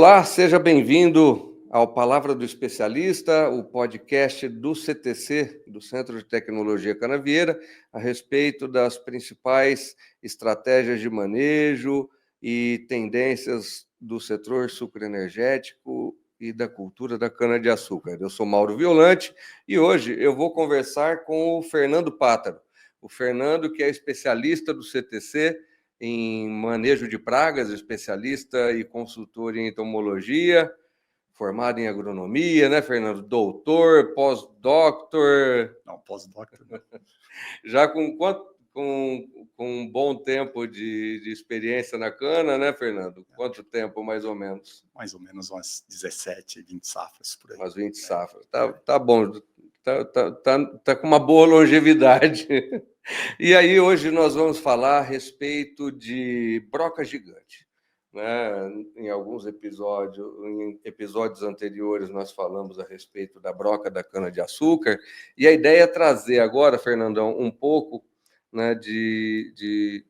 Olá, seja bem-vindo ao Palavra do Especialista, o podcast do CTC, do Centro de Tecnologia Canavieira, a respeito das principais estratégias de manejo e tendências do setor sucroenergético e da cultura da cana-de-açúcar. Eu sou Mauro Violante e hoje eu vou conversar com o Fernando Pátaro. O Fernando, que é especialista do CTC em manejo de pragas, especialista e consultor em entomologia, formado em agronomia, né, Fernando? Doutor, pós-doutor. Não, pós-doutor. Já com um bom tempo de experiência na cana, né, Fernando? Quanto tempo, mais ou menos? Mais ou menos umas 17, 20 safras por aí. Umas 20 safras. Tá bom. Tá com uma boa longevidade. E aí, hoje nós vamos falar a respeito de broca gigante. Né? Em episódios anteriores, nós falamos a respeito da broca da cana-de-açúcar, e a ideia é trazer agora, Fernandão, um pouco, né, de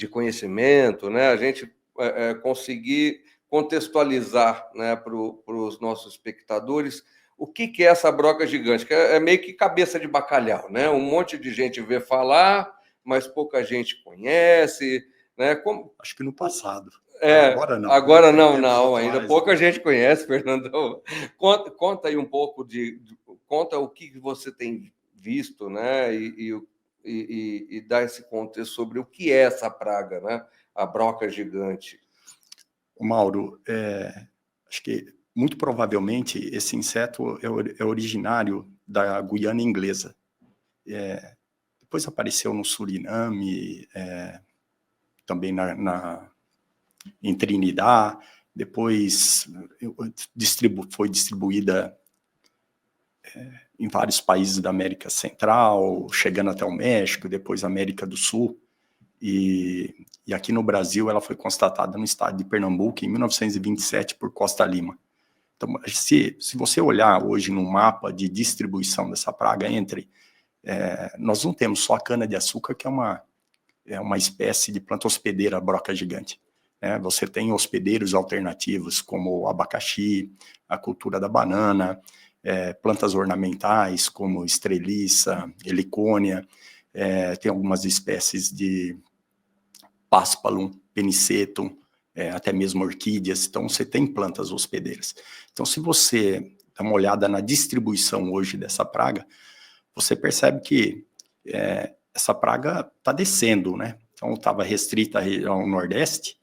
conhecimento, né? A gente conseguir contextualizar, né, para os nossos espectadores o que é essa broca gigante, que é meio que cabeça de bacalhau, né? Um monte de gente vê falar, mas pouca gente conhece, né? Acho que no passado. Agora não. Agora não. Ainda pouca gente conhece, Fernandão. Conta aí um pouco conta o que você tem visto, né? E dá esse contexto sobre o que é essa praga, né? A broca gigante. Mauro, acho que muito provavelmente esse inseto é originário da Guiana Inglesa. Depois apareceu no Suriname, também em Trinidad, depois foi distribuída em vários países da América Central, chegando até o México, depois América do Sul. E aqui no Brasil ela foi constatada no estado de Pernambuco em 1927 por Costa Lima. Então, se você olhar hoje no mapa de distribuição dessa praga, nós não temos só a cana-de-açúcar, que é uma espécie de planta hospedeira broca gigante. Você tem hospedeiros alternativos, como o abacaxi, a cultura da banana, plantas ornamentais, como estreliça, helicônia, tem algumas espécies de Paspalum, Penicetum, até mesmo orquídeas. Então, você tem plantas hospedeiras. Então, se você dá uma olhada na distribuição hoje dessa praga, você percebe que essa praga está descendo, né? Então, estava restrita ao Nordeste,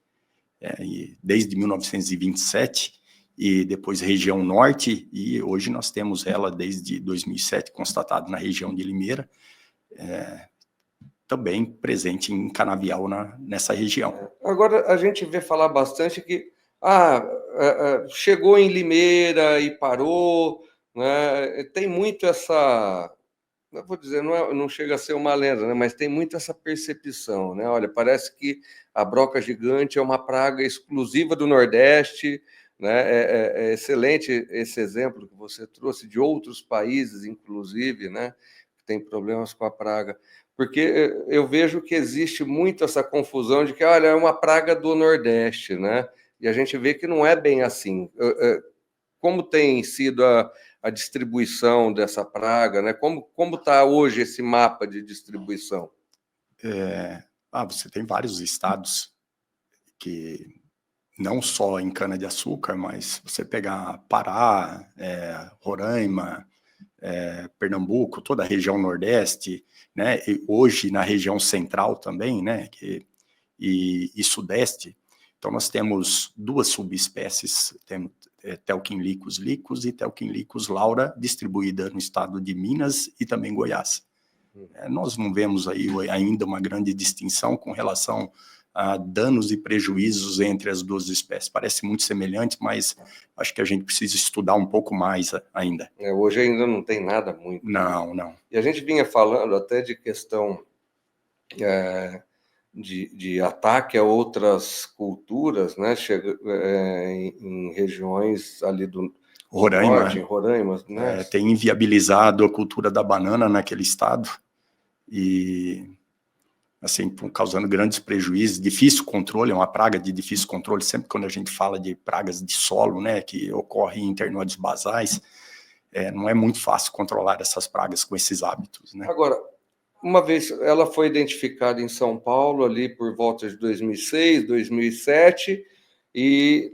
desde 1927, e depois região Norte, e hoje nós temos ela desde 2007, constatada na região de Limeira, também presente em canavial nessa região. Agora, a gente vê falar bastante que chegou em Limeira e parou, né? Tem muito essa, não vou dizer, não chega a ser uma lenda, né? Mas tem muito essa percepção, né? Olha, parece que a broca gigante é uma praga exclusiva do Nordeste, né? É excelente esse exemplo que você trouxe de outros países, inclusive, né? Que tem problemas com a praga. Porque eu vejo que existe muito essa confusão de que, olha, é uma praga do Nordeste, né? E a gente vê que não é bem assim. Como tem sido a distribuição dessa praga, né? Como está hoje esse mapa de distribuição? Você tem vários estados que, não só em cana-de-açúcar, mas você pegar Pará, Roraima, Pernambuco, toda a região Nordeste, né? E hoje na região Central também, né? E Sudeste. Então, nós temos duas subespécies, temos Telquin-licus licus e Telquin-licus laura, distribuída no estado de Minas e também Goiás. Nós não vemos aí ainda uma grande distinção com relação a danos e prejuízos entre as duas espécies. Parece muito semelhante, mas acho que a gente precisa estudar um pouco mais ainda. Hoje ainda não tem nada muito. Não. E a gente vinha falando até de questão de ataque a outras culturas, né? Em regiões ali do Roraima, norte, em Roraima, né? Tem inviabilizado a cultura da banana naquele estado, e assim, causando grandes prejuízos, difícil controle, é uma praga de difícil controle, sempre quando a gente fala de pragas de solo, né, que ocorrem em internódios basais, não é muito fácil controlar essas pragas com esses hábitos, né. Agora, uma vez ela foi identificada em São Paulo, ali por volta de 2006, 2007, e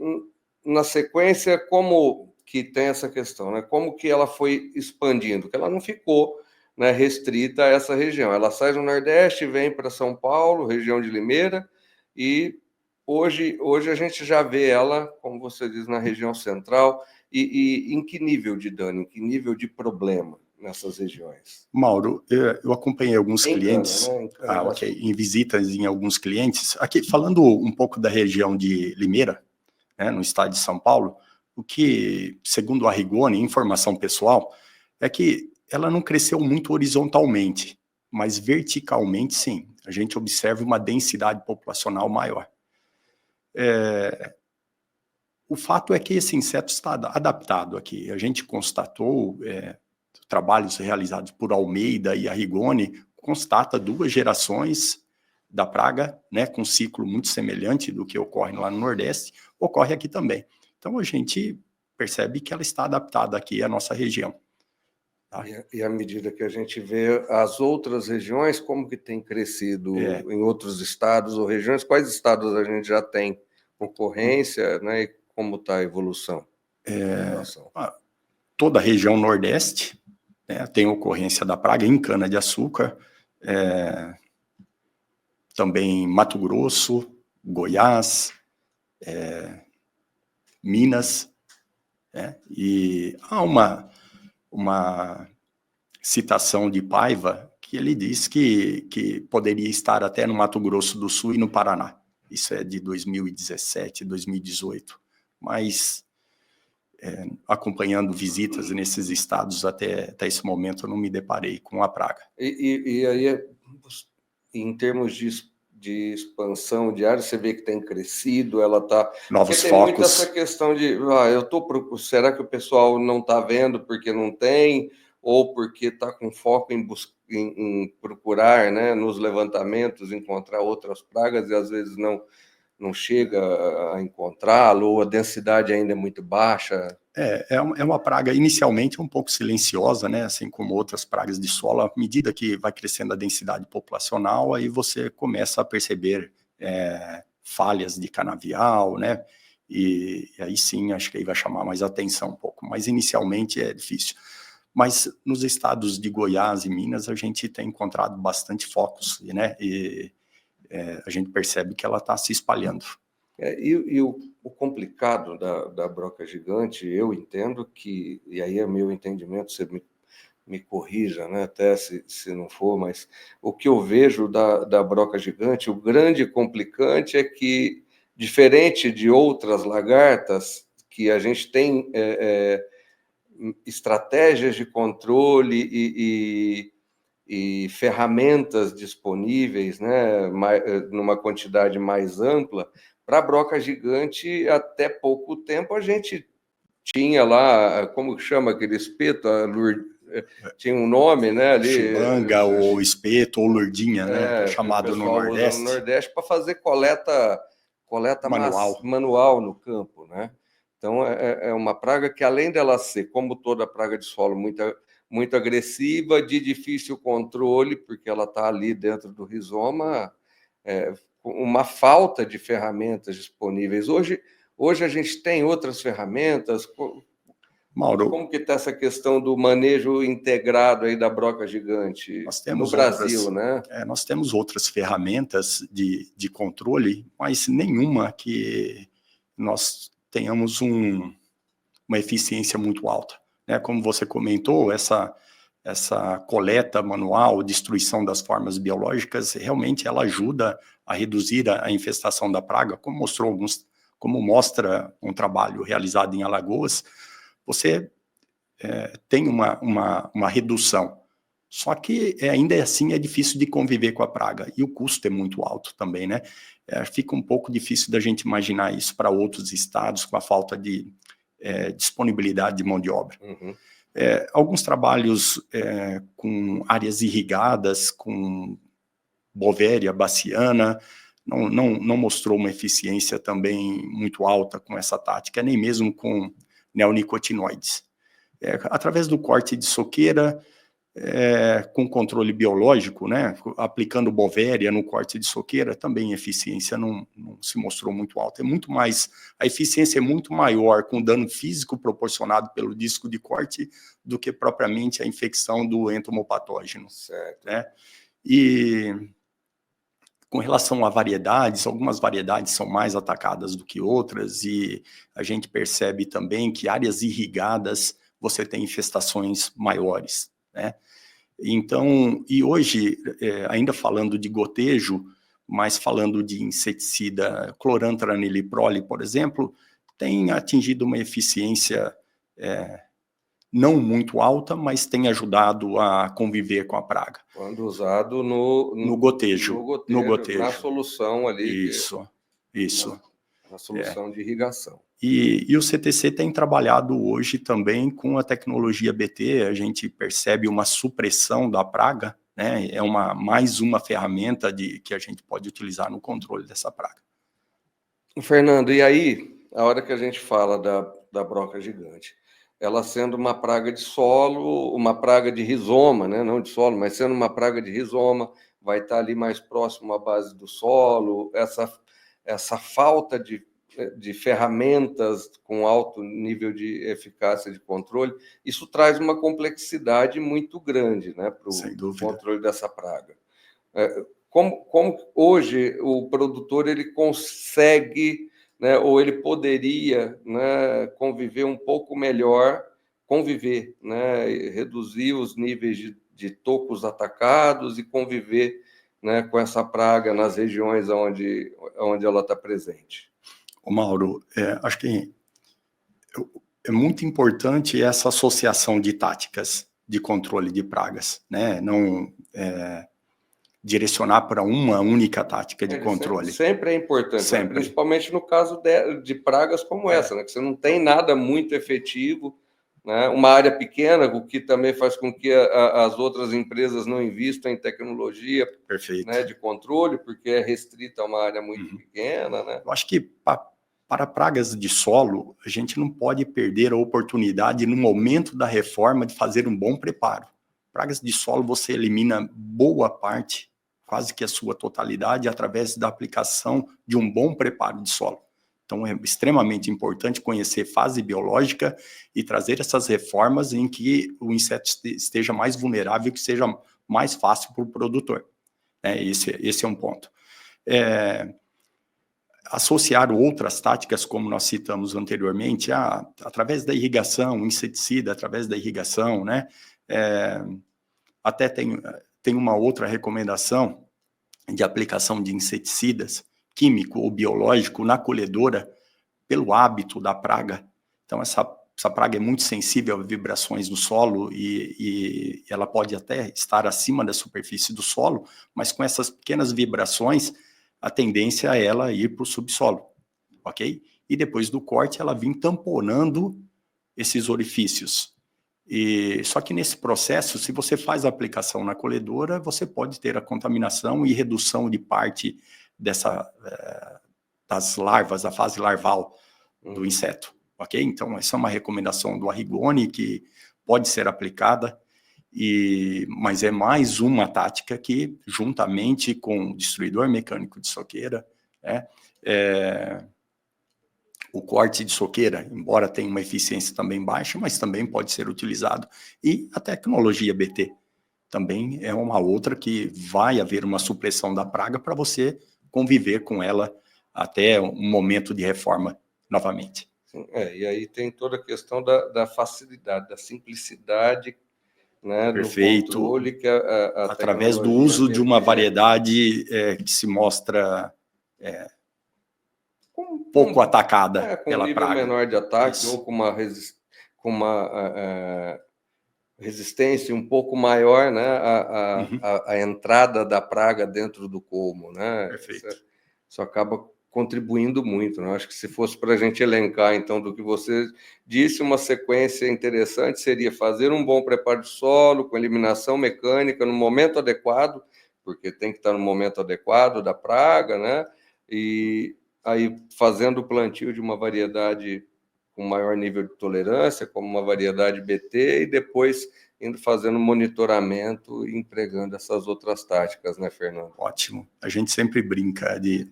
na sequência, como que tem essa questão, né? Como que ela foi expandindo? Porque ela não ficou, né, restrita a essa região. Ela sai do Nordeste, vem para São Paulo, região de Limeira, e hoje a gente já vê ela, como você diz, na região central, e em que nível de dano, em que nível de problema nessas regiões? Mauro, eu acompanhei alguns Em cana, clientes, né? Em cana ok, em visitas em alguns clientes. Aqui, falando um pouco da região de Limeira, né, no estado de São Paulo, o que, segundo a Rigoni, informação pessoal, é que ela não cresceu muito horizontalmente, mas verticalmente, sim. A gente observa uma densidade populacional maior. O fato é que esse inseto está adaptado aqui. A gente constatou, trabalhos realizados por Almeida e Arrigoni, constata 2 gerações da praga, né, com um ciclo muito semelhante do que ocorre lá no Nordeste, ocorre aqui também. Então a gente percebe que ela está adaptada aqui à nossa região. Tá? E à medida que a gente vê as outras regiões, como que tem crescido em outros estados ou regiões, quais estados a gente já tem ocorrência, né, e como está a evolução? Toda a região Nordeste, né, tem ocorrência da praga em cana-de-açúcar, também Mato Grosso, Goiás, Minas, né, e há uma citação de Paiva que ele diz que poderia estar até no Mato Grosso do Sul e no Paraná. Isso é de 2017, 2018. Mas, acompanhando visitas nesses estados até esse momento, eu não me deparei com a praga. E aí, em termos de expansão de área, você vê que tem crescido, ela está... Novos Porque tem muito essa focos. questão de, será que o pessoal não está vendo porque não tem, ou porque está com foco em procurar, né, nos levantamentos, encontrar outras pragas e às vezes não chega a encontrá-lo, ou a densidade ainda é muito baixa? É uma praga inicialmente um pouco silenciosa, né? Assim como outras pragas de solo. À medida que vai crescendo a densidade populacional, aí você começa a perceber falhas de canavial, né? E aí sim, acho que aí vai chamar mais atenção um pouco. Mas inicialmente é difícil. Mas nos estados de Goiás e Minas, a gente tem encontrado bastante focos, né? E a gente percebe que ela está se espalhando. E o complicado da broca gigante, eu entendo que, e aí é meu entendimento, você me corrija, né, até se não for, mas o que eu vejo da broca gigante, o grande complicante é que, diferente de outras lagartas, que a gente tem estratégias de controle e ferramentas disponíveis, né, numa quantidade mais ampla, para a broca gigante, até pouco tempo, a gente tinha lá, como chama aquele espeto? Tinha um nome, né? Ali, Chibanga, ou espeto, ou lurdinha, né? Que é que o chamado no pessoal usa no Nordeste. Nordeste para fazer coleta Manual. manual no campo, né? Então, é uma praga que, além dela ser, como toda praga de solo, muito agressiva, de difícil controle, porque ela está ali dentro do rizoma, uma falta de ferramentas disponíveis. Hoje a gente tem outras ferramentas. Mauro, Como que está essa questão do manejo integrado aí da broca gigante nós no temos Brasil, né? nós temos outras ferramentas de controle, mas nenhuma que nós tenhamos uma eficiência muito alta, né? Como você comentou, essa coleta manual, destruição das formas biológicas, realmente ela ajuda a reduzir a infestação da praga, como mostra um trabalho realizado em Alagoas. Você tem uma redução. Só que ainda assim é difícil de conviver com a praga. E o custo é muito alto também, né? Fica um pouco difícil da gente imaginar isso para outros estados com a falta de disponibilidade de mão de obra. Uhum. Alguns trabalhos com áreas irrigadas, com Bovéria, baciana, não mostrou uma eficiência também muito alta com essa tática, nem mesmo com neonicotinoides. Através do corte de soqueira, com controle biológico, né, aplicando Bovéria no corte de soqueira, também a eficiência não se mostrou muito alta. A eficiência é muito maior com dano físico proporcionado pelo disco de corte do que propriamente a infecção do entomopatógeno. Certo. Né? E com relação a variedades, algumas variedades são mais atacadas do que outras, e a gente percebe também que áreas irrigadas você tem infestações maiores, né? Então, e hoje, ainda falando de gotejo, mas falando de inseticida clorantraniliprole, por exemplo, tem atingido uma eficiência não muito alta, mas tem ajudado a conviver com a praga. Quando usado no gotejo. No gotejo. Na solução ali. Isso. Na solução de irrigação. E o CTC tem trabalhado hoje também com a tecnologia BT, a gente percebe uma supressão da praga, né? É mais uma ferramenta que a gente pode utilizar no controle dessa praga. Fernando, e aí, a hora que a gente fala da broca gigante, ela sendo uma praga de solo, uma praga de rizoma, né? Não de solo, mas sendo uma praga de rizoma, vai estar ali mais próximo à base do solo, essa falta de ferramentas com alto nível de eficácia de controle, isso traz uma complexidade muito grande, né, para o controle dessa praga. Como hoje o produtor ele consegue, né, ou ele poderia, né, conviver um pouco melhor, né, reduzir os níveis de tocos atacados e conviver, né, com essa praga nas regiões onde ela está presente? Mauro, acho que é muito importante essa associação de táticas de controle de pragas, né? Não direcionar para uma única tática de controle. Sempre é importante, sempre. Né? Principalmente no caso de pragas como essa, né? Que você não tem nada muito efetivo, né? Uma área pequena, o que também faz com que as outras empresas não invistam em tecnologia, né, de controle, porque é restrita a uma área muito pequena. Né? Eu acho que para pragas de solo, a gente não pode perder a oportunidade, no momento da reforma, de fazer um bom preparo. Pragas de solo, você elimina boa parte, quase que a sua totalidade, através da aplicação de um bom preparo de solo. Então, é extremamente importante conhecer fase biológica e trazer essas reformas em que o inseto esteja mais vulnerável, que seja mais fácil para o produtor. Esse é um ponto. Associar outras táticas, como nós citamos anteriormente, através da irrigação, inseticida, através da irrigação, né? Até tem uma outra recomendação de aplicação de inseticidas, químico ou biológico, na colhedora, pelo hábito da praga. Então, essa praga é muito sensível a vibrações do solo e ela pode até estar acima da superfície do solo, mas com essas pequenas vibrações, a tendência é ela ir para o subsolo, ok? E depois do corte, ela vir tamponando esses orifícios. Só que nesse processo, se você faz a aplicação na colhedora, você pode ter a contaminação e redução de parte das larvas, a fase larval do inseto, ok? Então, essa é uma recomendação do Arrigoni que pode ser aplicada, mas é mais uma tática que, juntamente com o destruidor mecânico de soqueira, o corte de soqueira, embora tenha uma eficiência também baixa, mas também pode ser utilizado. E a tecnologia BT também é uma outra que vai haver uma supressão da praga para você conviver com ela até um momento de reforma novamente. E aí tem toda a questão da facilidade, da simplicidade, né, perfeito, do controle que através do uso de uma variedade que se mostra pouco atacada pela praga. Com um nível menor de ataque. Isso. Ou com uma resistência um pouco maior, né, a entrada da praga dentro do colmo. Né? Perfeito. Isso acaba contribuindo muito. Né? Acho que se fosse para a gente elencar, então, do que você disse, uma sequência interessante seria fazer um bom preparo de solo, com eliminação mecânica, no momento adequado, porque tem que estar no momento adequado da praga, né? E aí fazendo o plantio de uma variedade com maior nível de tolerância, como uma variedade BT, e depois indo fazendo monitoramento e empregando essas outras táticas, né, Fernando? Ótimo. A gente sempre brinca de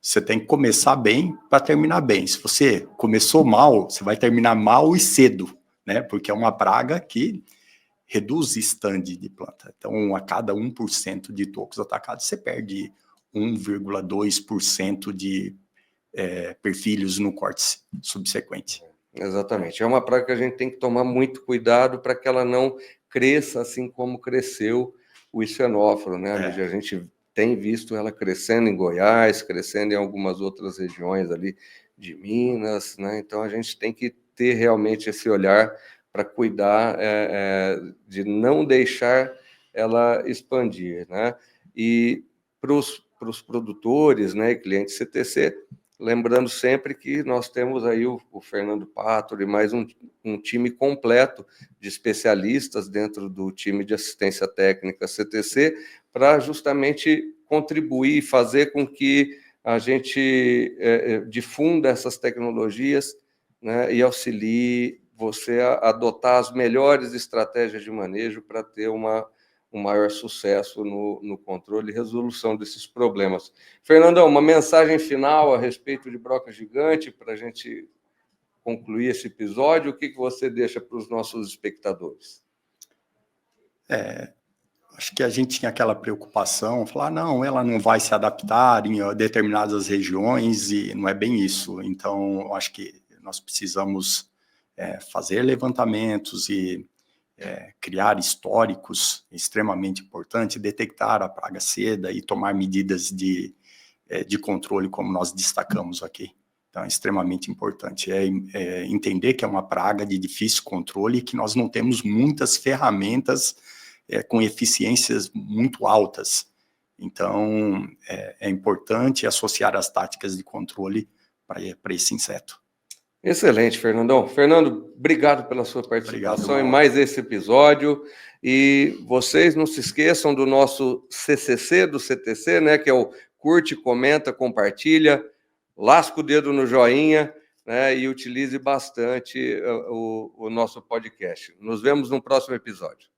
você tem que começar bem para terminar bem. Se você começou mal, você vai terminar mal e cedo, né? Porque é uma praga que reduz stand de planta. Então, a cada 1% de tocos atacados, você perde 1,2% de perfilhos no corte subsequente. Exatamente. É uma praga que a gente tem que tomar muito cuidado para que ela não cresça assim como cresceu o higienófilo, né? A gente tem visto ela crescendo em Goiás, crescendo em algumas outras regiões ali de Minas, né? Então a gente tem que ter realmente esse olhar para cuidar de não deixar ela expandir, né? E para os produtores, né, e clientes CTC, lembrando sempre que nós temos aí o Fernando Pator e mais um time completo de especialistas dentro do time de assistência técnica CTC para justamente contribuir e fazer com que a gente difunda essas tecnologias, né, e auxilie você a adotar as melhores estratégias de manejo para ter um maior sucesso no controle e resolução desses problemas. Fernandão, uma mensagem final a respeito de broca gigante para a gente concluir esse episódio. O que você deixa para os nossos espectadores? Acho que a gente tinha aquela preocupação, falar, não, ela não vai se adaptar em determinadas regiões, e não é bem isso. Então, acho que nós precisamos fazer levantamentos e criar históricos, extremamente importante, detectar a praga cedo e tomar medidas de controle, como nós destacamos aqui. Então, é extremamente importante. Entender que é uma praga de difícil controle e que nós não temos muitas ferramentas com eficiências muito altas. Então, é importante associar as táticas de controle para esse inseto. Excelente, Fernandão. Fernando, obrigado pela sua participação em mais esse episódio. E vocês não se esqueçam do nosso CCC, do CTC, né, que é o curte, comenta, compartilha, lasca o dedo no joinha, né, e utilize bastante o nosso podcast. Nos vemos no próximo episódio.